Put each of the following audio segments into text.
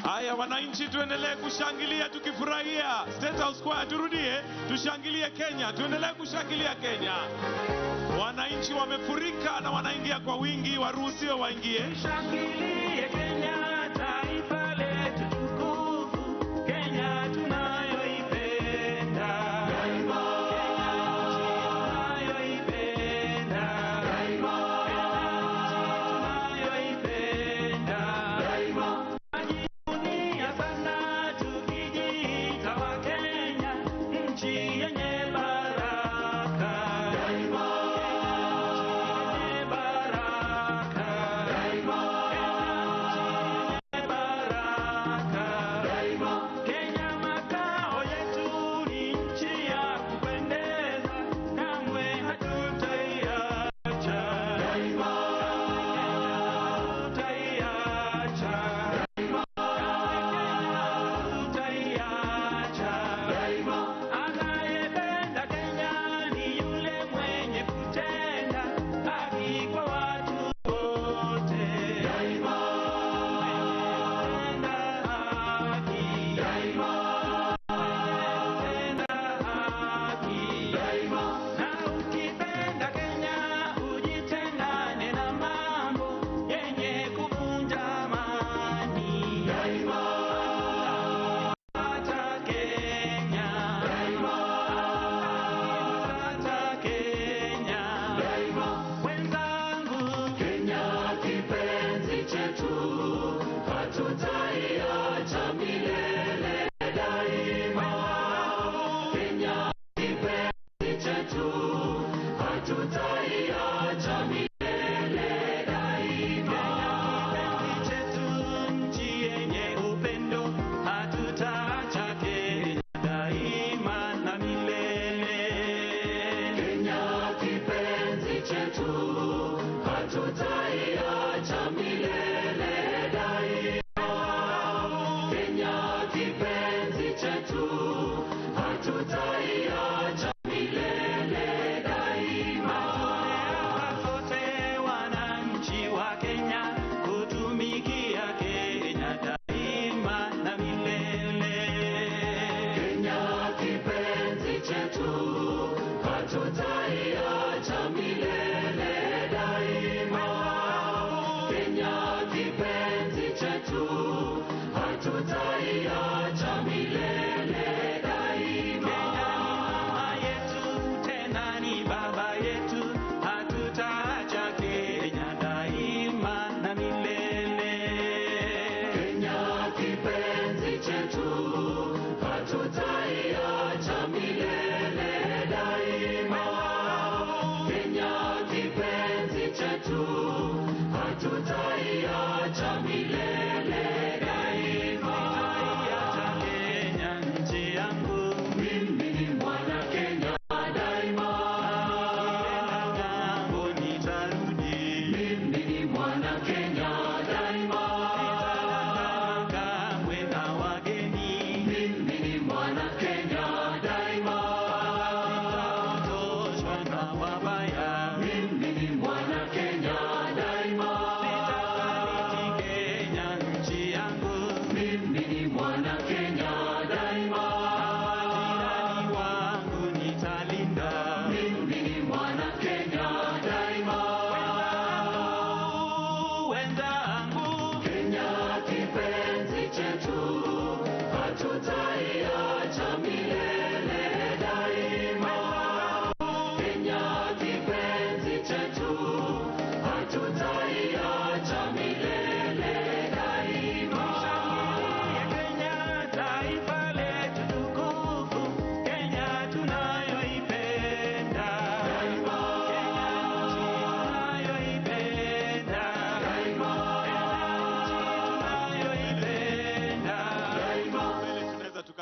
Haya wananchi, tuendelee kushangilia tukifurahia. State House Square, turudie tushangilie Kenya, tuendelee kushangilia Kenya. Wananchi wamefurika na wanaingia kwa wingi, waruhusiwe waingie. Shangilie Kenya, taifa letu tukufu, Kenya tunayoipenda. Daima tunayoipenda. Daima tunayoipenda. Daima tunajivunia sana tukijiita wa Kenya, nchi yenye baraka. Daima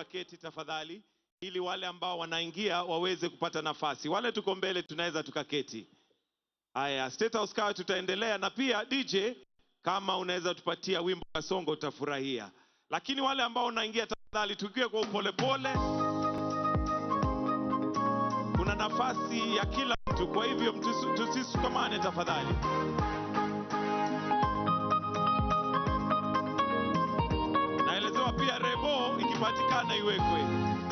keti tafadhali, ili wale ambao wanaingia waweze kupata nafasi. Wale tuko mbele tunaweza tukaketi. Haya, State House Square tutaendelea, na pia DJ kama unaweza tupatia wimbo wa songo utafurahia. Lakini wale ambao wanaingia tafadhali tukiwe kwa upole pole. Kuna nafasi ya kila mtu, kwa hivyo tusisukamane tafadhali. ikipatikana iwekwe,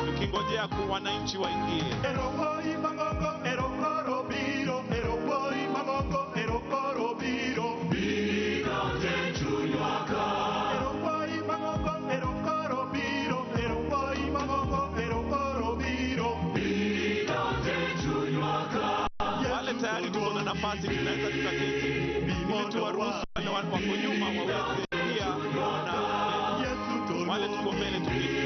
tukingojea kwa wananchi waingie. Eroboi magongo, erokoro biro, eroboi magongo, erokoro biro. Biro tenchunywaka. Eroboi magongo, erokoro biro, eroboi magongo, erokoro biro. Biro tenchunywaka. Wale tayari tuko na nafasi, tunaweza tukaketi ili tuwaruhusu wale wako nyuma waweze pia kuona. Wale tuko mbele tukiketi.